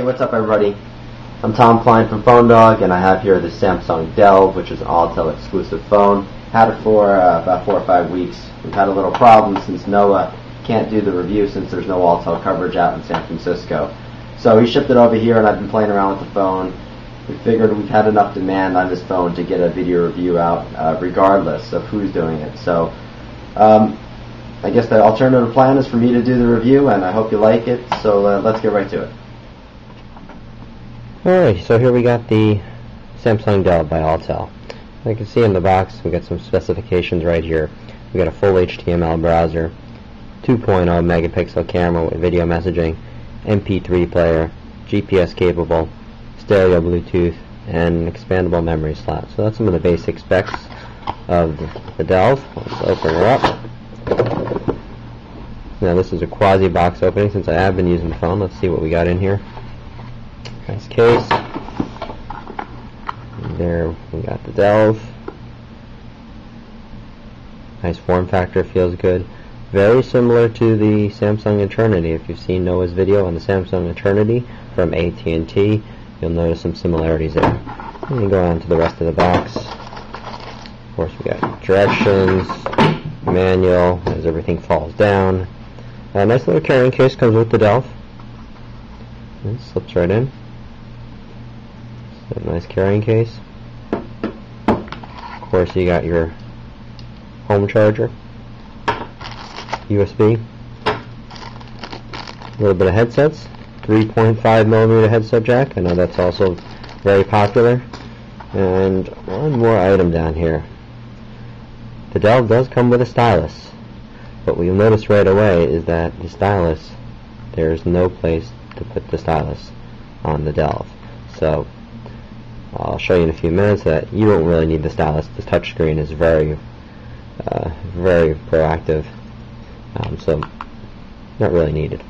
what's up everybody? I'm Tom Klein from Phone Dog, and I have here the Samsung Delve, which is an Alltel exclusive phone. Had it for about 4 or 5 weeks. We've had a little problem since Noah can't do the review since there's no Alltel coverage out in San Francisco. So he shipped it over here, and I've been playing around with the phone. We figured we've had enough demand on this phone to get a video review out regardless of who's doing it. So I guess the alternative plan is for me to do the review, and I hope you like it. So let's get right to it. Alright, so here we got the Samsung Delve by Alltel. You can see in the box we got some specifications right here. We got a full HTML browser, 2.0 megapixel camera with video messaging, MP3 player, GPS capable, stereo Bluetooth, and an expandable memory slot. So that's some of the basic specs of the Delve. Let's open her up. Now this is a quasi box opening since I have been using the phone. Let's see what we got in here. Nice case. And there we got the Delve. Nice form factor, feels good. Very similar to the Samsung Eternity. If you've seen Noah's video on the Samsung Eternity from AT&T, you'll notice some similarities there. And you go on to the rest of the box. Of course we got directions, manual, as everything falls down. A nice little carrying case comes with the Delve. It slips right in. So nice carrying case. Of course you got your home charger, USB, a little bit of headsets, 3.5mm headset jack. I know that's also very popular. And one more item down here. The Delve does come with a stylus, but what you'll notice right away is that the stylus, there's no place to put the stylus on the Delve. So I'll show you in a few minutes that you don't really need the stylus. The touchscreen is very proactive, so not really needed.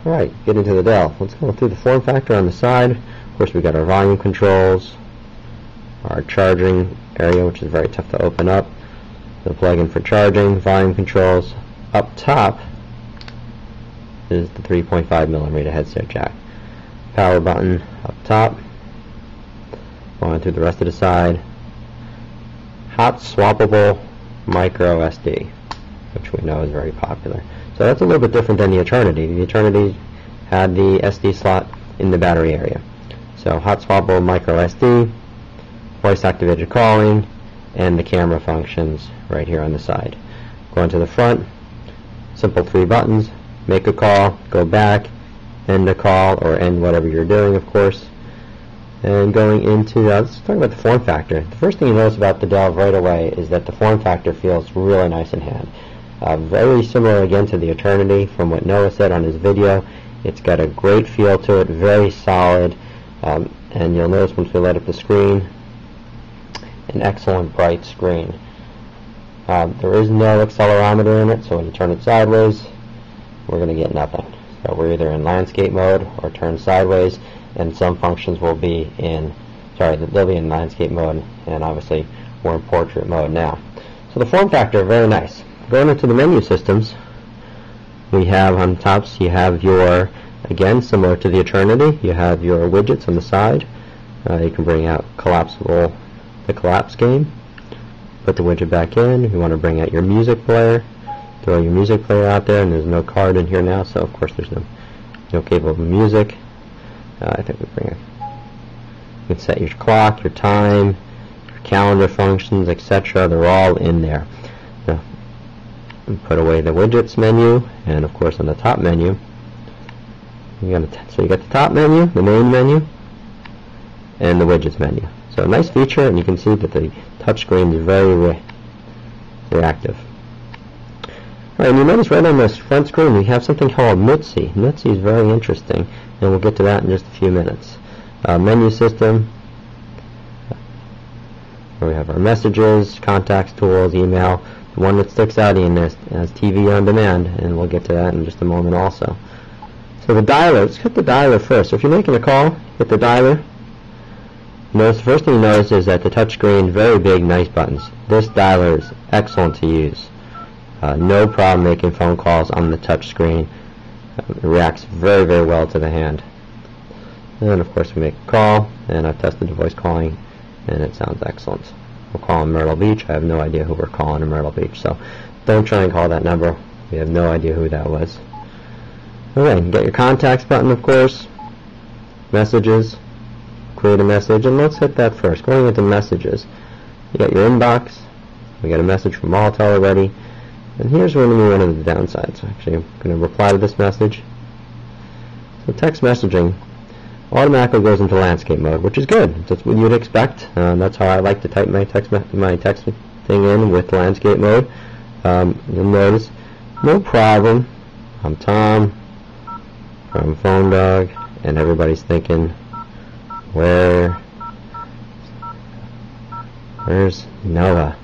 Alright, get into the Delve. Let's go through the form factor on the side. Of course we've got our volume controls, our charging area, which is very tough to open up, the plug-in for charging, volume controls. Up top is the 3.5mm headset jack. Power button up top. Going through the rest of the side. Hot swappable micro SD, which we know is very popular. So that's a little bit different than the Eternity. The Eternity had the SD slot in the battery area. So hot swappable micro SD, voice activated calling, and the camera functions right here on the side. Going to the front, simple 3 buttons: make a call, go back, end a call, or end whatever you're doing, of course. And going into, let's talk about the form factor. The first thing you notice about the Delve right away is that the form factor feels really nice in hand. Very similar again to the Eternity from what Noah said on his video. It's got a great feel to it, very solid, and you'll notice once we light up the screen, an excellent bright screen. There is no accelerometer in it, so when you turn it sideways, we're going to get nothing. So we're either in landscape mode or turn sideways, and some functions will be in, they'll be in landscape mode, and obviously we're in portrait mode now. So the form factor, very nice. Going into the menu systems, we have on tops, you have your, again similar to the Eternity, you have your widgets on the side. You can bring out the collapse game, put the widget back in. If you want to bring out your music player, throw your music player out there, and there's no card in here now, so of course there's no capable music. I think we bring it. You can set your clock, your time, your calendar functions, etc. They're all in there. Now, put away the widgets menu, and of course on the top menu, so you got the top menu, the main menu, and the widgets menu. So a nice feature, and you can see that the touchscreen is very reactive. Alright, and you notice right on this front screen we have something called Mutsi. Mutsi is very interesting, and we'll get to that in just a few minutes. Menu system, where we have our messages, contacts, tools, email. The one that sticks out in this has TV on demand, and we'll get to that in just a moment also. So the dialer, let's hit the dialer first. So if you're making a call, hit the dialer. Notice the first thing you notice is that the touchscreen, very big, nice buttons. This dialer is excellent to use. No problem making phone calls on the touchscreen. It reacts very, very well to the hand. And of course we make a call, and I've tested the voice calling, and it sounds excellent. We're calling Myrtle Beach. I have no idea who we're calling in Myrtle Beach, so don't try and call that number. We have no idea who that was. Okay, get your contacts button, of course. Messages. Create a message, and let's hit that first. Going into messages, you got your inbox. We got a message from Alltel already, and here's one of the downsides. Actually, I'm going to reply to this message. So text messaging automatically goes into landscape mode, which is good. That's what you'd expect. That's how I like to type my text thing in, with landscape mode. You'll notice, no problem. I'm Tom from Phone Dog, and everybody's thinking, where's Noah?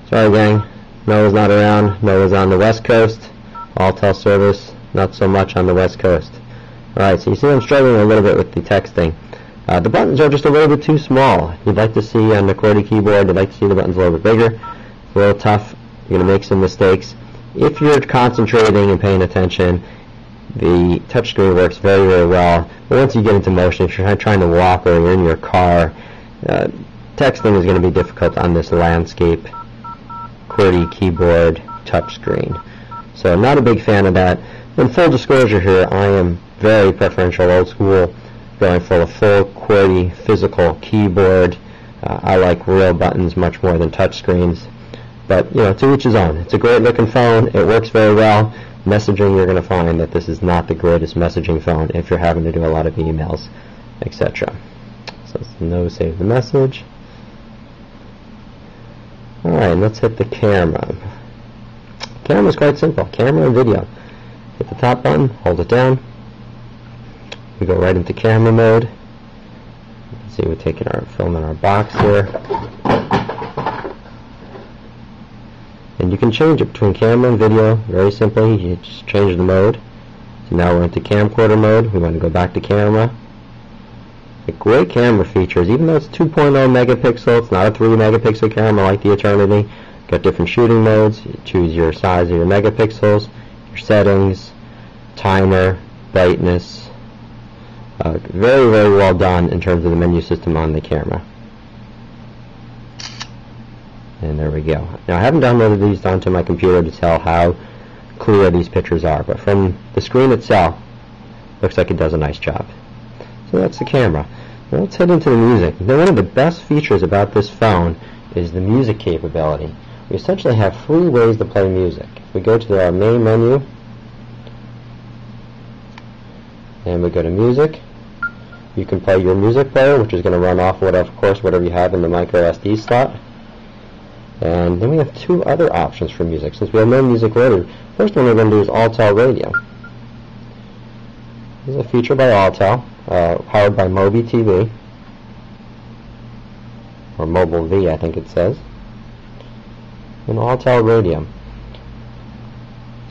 Sorry, gang. Noah's not around. Noah's on the West Coast. Alltel service, not so much on the West Coast. Alright, so you see I'm struggling a little bit with the texting. The buttons are just a little bit too small. You'd like to see on the QWERTY keyboard, you'd like to see the buttons a little bit bigger. It's a little tough. You're going to make some mistakes. If you're concentrating and paying attention, the touchscreen works very, very well. But once you get into motion, if you're trying to walk or you're in your car, texting is going to be difficult on this landscape QWERTY keyboard touchscreen. So I'm not a big fan of that. In full disclosure here, I am very preferential, old school, going for a full QWERTY physical keyboard. I like real buttons much more than touch screens. But, you know, to each his own. It's a great looking phone. It works very well. Messaging, you're going to find that this is not the greatest messaging phone if you're having to do a lot of emails, etc. So let's no save the message. Alright, let's hit the camera. Camera is quite simple. Camera and video. Hit the top button, hold it down. We go right into camera mode. Let's see, we're taking our film in our box here. And you can change it between camera and video very simply. You just change the mode. So now we're into camcorder mode. We want to go back to camera. The great camera features, even though it's 2.0 megapixel, it's not a 3 megapixel camera like the Eternity. Got different shooting modes. You choose your size of your megapixels, your settings, timer, brightness. Very, very well done in terms of the menu system on the camera. And there we go. Now I haven't downloaded these onto my computer to tell how clear these pictures are, but from the screen itself, looks like it does a nice job. So that's the camera. Now let's head into the music. Now one of the best features about this phone is the music capability. We essentially have 3 ways to play music. If we go to our main menu, and we go to music, you can play your music player, which is going to run off whatever you have in the micro SD slot. And then we have 2 other options for music. Since we have no music loaded, first one we're going to do is Alltel Radio. This is a feature by Alltel, powered by Mobi TV, or Mobile V, I think it says. And Alltel Radio.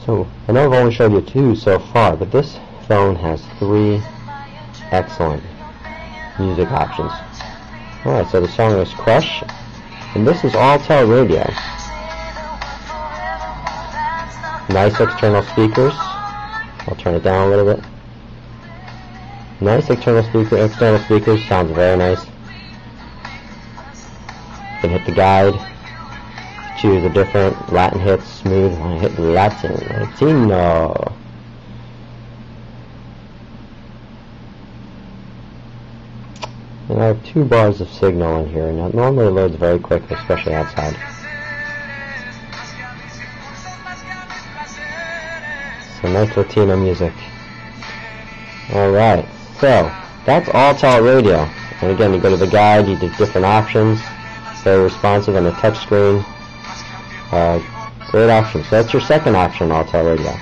So I know I've only showed you 2 so far, but this phone has 3 excellent music options. Alright, so the song is Crush, and this is Alltel Radio. Nice external speakers. I'll turn it down a little bit. Nice external speakers, sounds very nice. You can hit the guide, choose a different Latin hits, smooth, I hit Latino. And I have 2 bars of signal in here, and it normally loads very quickly, especially outside. So nice Latino music. Alright, so that's Alltel Radio. And again, you go to the guide, you do different options, very responsive on the touch screen. Great option. So that's your second option, Alltel Radio.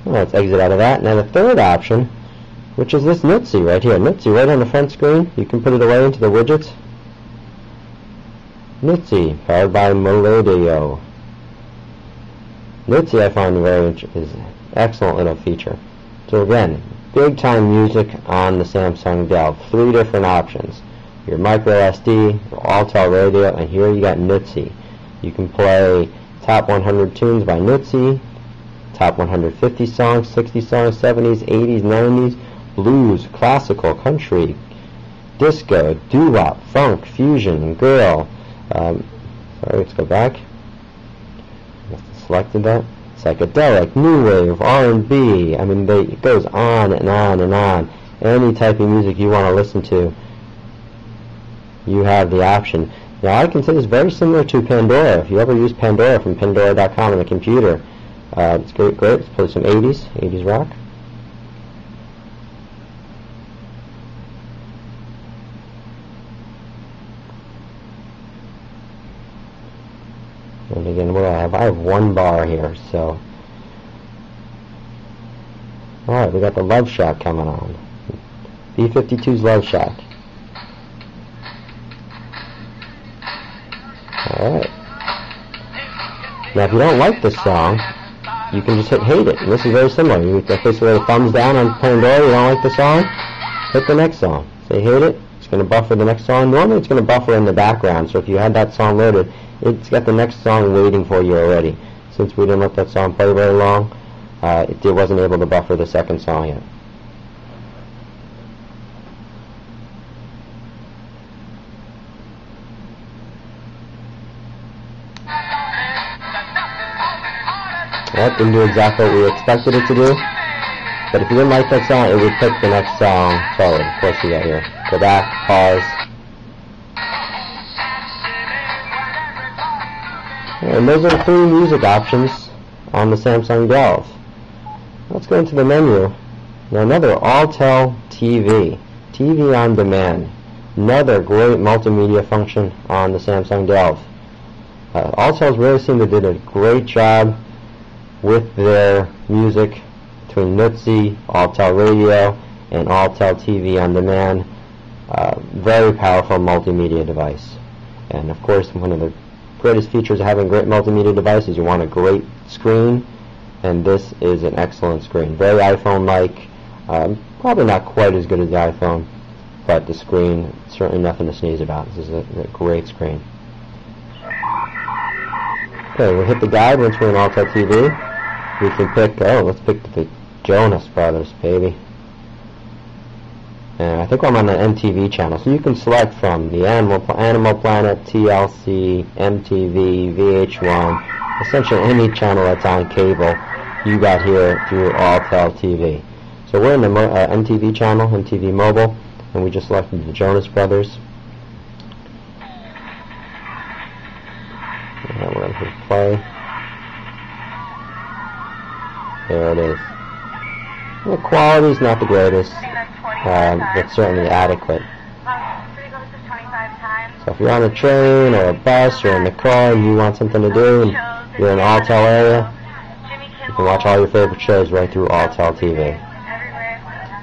Well, let's exit out of that. Now the third option, which is this Nutzy right here. Nutzy right on the front screen. You can put it away into the widgets. Nutzy, powered by Multimedia. Nutzy I find is an excellent little feature. So again, big time music on the Samsung Delve. 3 different options. Your micro SD, your Alltel Radio, and here you got Nutzy. You can play top 100 tunes by Nutzy, top 150 songs, 60 songs, 70s, 80s, 90s, blues, classical, country, disco, doo-wop, funk, fusion, girl. Sorry, let's go back. Must have selected that. Psychedelic, new wave, R&B. I mean, it goes on and on and on. Any type of music you want to listen to, you have the option. Now, I consider this very similar to Pandora. If you ever use Pandora from Pandora.com on the computer, it's great. Let's play some 80s rock. And again, what do I have? I have one bar here, so. Alright, we got the Love Shack coming on. B-52's Love Shack. Alright. Now, if you don't like this song, you can just hit hate it. And this is very similar. You basically a thumbs down on Pandora, you don't like the song, hit the next song. Say hate it, it's going to buffer the next song. Normally it's going to buffer in the background, so if you had that song loaded, it's got the next song waiting for you already. Since we didn't let that song play very long, it wasn't able to buffer the second song yet. That didn't do exactly what we expected it to do. But if you didn't like that song, it would pick the next song forward. Of course, you got here. Go back, pause. And those are the three music options on the Samsung Delve. Let's go into the menu. Now, another Alltel TV. TV on demand. Another great multimedia function on the Samsung Delve. Alltel's really seemed to did a great job with their music between Nutzy, Alltel Radio, and Alltel TV on demand. Very powerful multimedia device. And of course, one of the greatest features of having a great multimedia device is you want a great screen, and this is an excellent screen. Very iPhone-like. Probably not quite as good as the iPhone, but the screen, certainly nothing to sneeze about. This is a great screen. Okay, we'll hit the guide once we're in Alltel TV. We can pick, let's pick the Jonas Brothers, baby. And I think I'm on the MTV channel, so you can select from the Animal Planet, TLC, MTV, VH1, essentially any channel that's on cable you got here through Alltel TV. So we're in the MTV channel, MTV Mobile, and we just selected the Jonas Brothers. And we're going to hit play. There it is. The quality's not the greatest, but certainly adequate. So if you're on a train or a bus or in the car and you want something to do and you're in the Alltel area, you can watch all your favorite shows right through Alltel TV.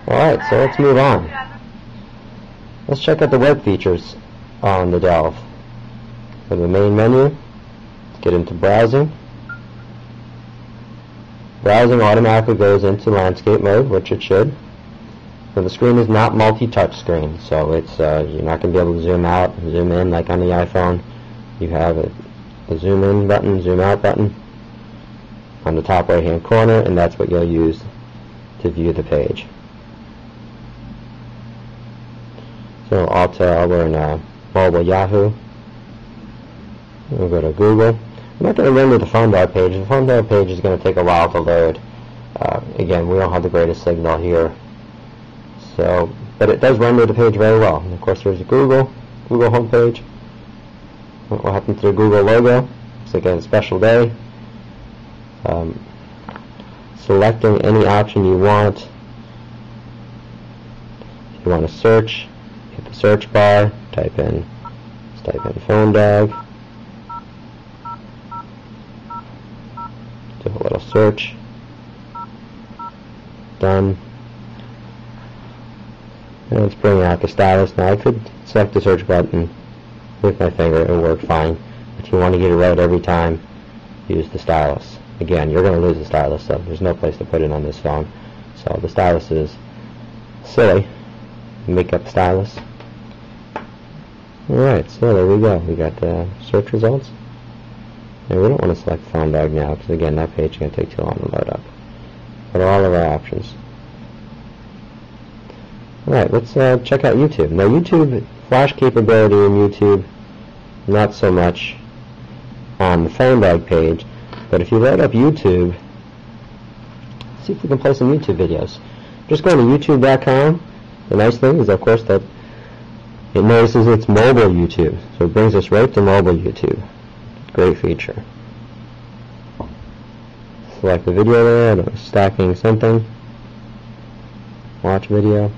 Alright, so let's move on. Let's check out the web features on the Delve. Go to the main menu, let's get into browsing. Browsing automatically goes into landscape mode, which it should. So the screen is not multi-touch screen, so it's you're not going to be able to zoom out and zoom in like on the iPhone. You have a zoom in button, zoom out button on the top right hand corner, and that's what you'll use to view the page. So Alltel, we're in mobile Yahoo. We'll go to Google. I'm not going to render the phone dial page. The phone dial page is going to take a while to load. Again, we don't have the greatest signal here. So, but it does render the page very well. And of course, there's a Google homepage. What will happen to the Google logo? It's again a special day. Selecting any option you want. If you want to search, hit the search bar. Type in phone dog. Do a little search. Done. And it's bringing out the stylus. Now I could select the search button with my finger, it will work fine. If you want to get it right every time, use the stylus. Again, you're going to lose the stylus, so there's no place to put it on this phone. So the stylus is silly. Make up the stylus. Alright, so there we go. We got the search results. And we don't want to select Phone Dog now because again that page is going to take too long to load up. What are all of our options? Alright, let's check out YouTube. Now YouTube, flash capability in YouTube, not so much on the Phone Dog page, but if you load up YouTube, see if we can play some YouTube videos. Just going to youtube.com. The nice thing is, of course, that it notices it's mobile YouTube, so it brings us right to mobile YouTube. Great feature. Select the video there, and it's stacking something. Watch video.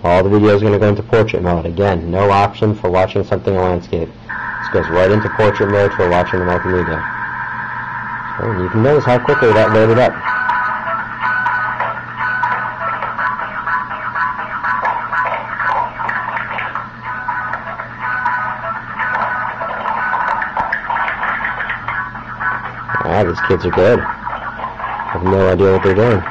All the videos are going to go into portrait mode. Again, no option for watching something in landscape. This goes right into portrait mode for watching the multimedia. So you can notice how quickly that loaded up. Wow, these kids are good. I have no idea what they're doing.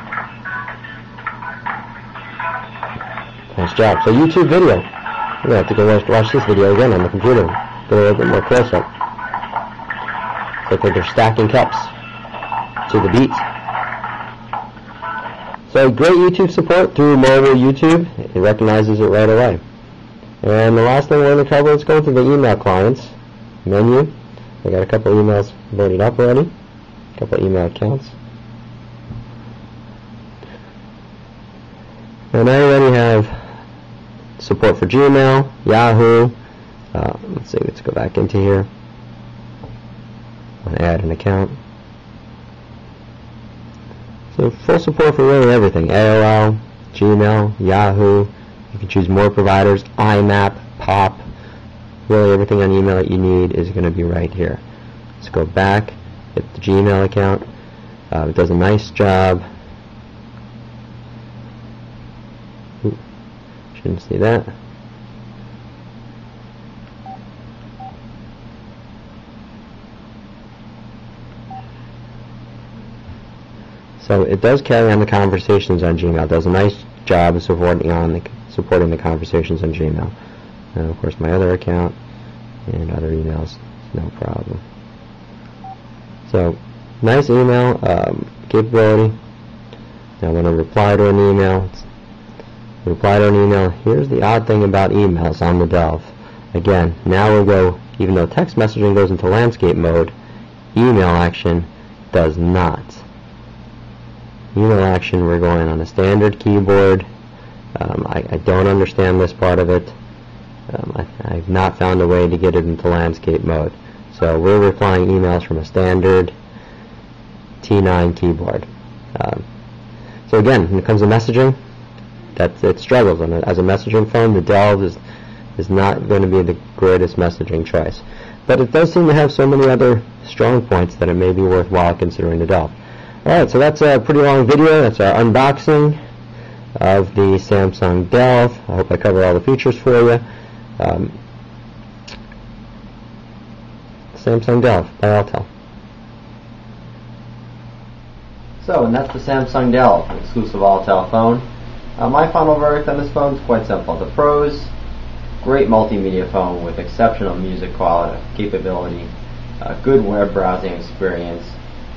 Nice job. So YouTube video. We're going to have to go watch this video again on the computer. Get a little bit more close up. Looks like they're stacking cups to the beat. So great YouTube support through mobile YouTube. It recognizes it right away. And the last thing we're going to cover is going to the email clients menu. I got a couple emails loaded up already. A couple email accounts. And I already have support for Gmail, Yahoo. Let's see, let's go back into here. I'm going to add an account. So full support for really everything. AOL, Gmail, Yahoo. You can choose more providers. IMAP, POP. Really everything on email that you need is going to be right here. Let's go back. Hit the Gmail account. It does a nice job. Ooh, shouldn't see that. So it does carry on the conversations on Gmail. It does a nice job of supporting the conversations on Gmail. And of course my other account and other emails, no problem. So nice email capability. Now when I reply to an email, here's the odd thing about emails on the Delve. Again, now we'll go, even though text messaging goes into landscape mode, email action does not. Email action, we're going on a standard keyboard. I don't understand this part of it. I've not found a way to get it into landscape mode. So we're replying emails from a standard T9 keyboard. So again, when it comes to messaging, it struggles. And as a messaging phone, the Delve is not going to be the greatest messaging choice. But it does seem to have so many other strong points that it may be worthwhile considering the Delve. Alright, so that's a pretty long video. That's our unboxing of the Samsung Delve. I hope I covered all the features for you. Samsung Delve by Alltel. So, and that's the Samsung Delve, an exclusive Alltel phone. My final verdict on this phone is quite simple. The pros, great multimedia phone with exceptional music quality, capability, good web browsing experience,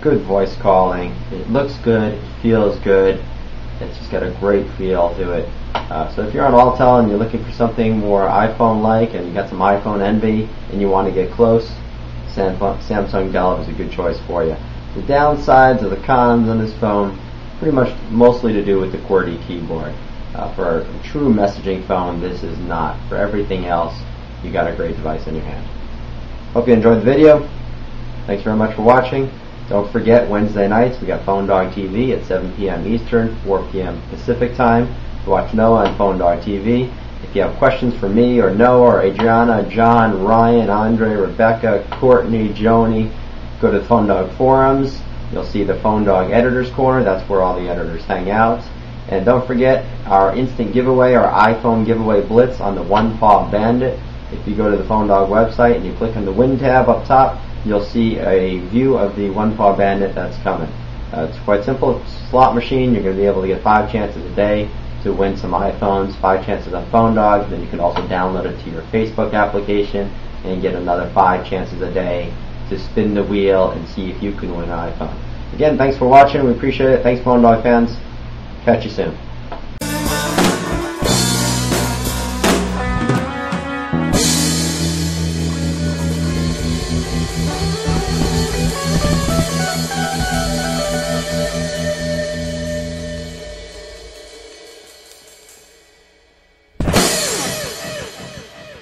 good voice calling. It looks good, it feels good. It's just got a great feel to it. So if you're on Alltel and you're looking for something more iPhone-like and you got some iPhone envy and you want to get close, Samsung Delve is a good choice for you. The downsides or the cons on this phone, pretty much mostly to do with the QWERTY keyboard. For a true messaging phone, this is not. For everything else, you got a great device in your hand. Hope you enjoyed the video. Thanks very much for watching. Don't forget, Wednesday nights we got Phone Dog TV at 7 p.m. Eastern, 4 p.m. Pacific time to watch Noah on Phone Dog TV. If you have questions for me or Noah or Adriana, John, Ryan, Andre, Rebecca, Courtney, Joni, go to the Phone Dog forums. You'll see the Phone Dog Editors Corner. That's where all the editors hang out. And don't forget our instant giveaway, our iPhone giveaway blitz on the One Paw Bandit. If you go to the Phone Dog website and you click on the Win tab up top, you'll see a view of the One Paw Bandit that's coming. It's quite simple. It's a slot machine. You're going to be able to get 5 chances a day to win some iPhones, 5 chances on Phone Dog. Then you can also download it to your Facebook application and get another 5 chances a day to spin the wheel and see if you can win an iPhone. Again, thanks for watching. We appreciate it. Thanks, Phone Dog fans. Catch you soon.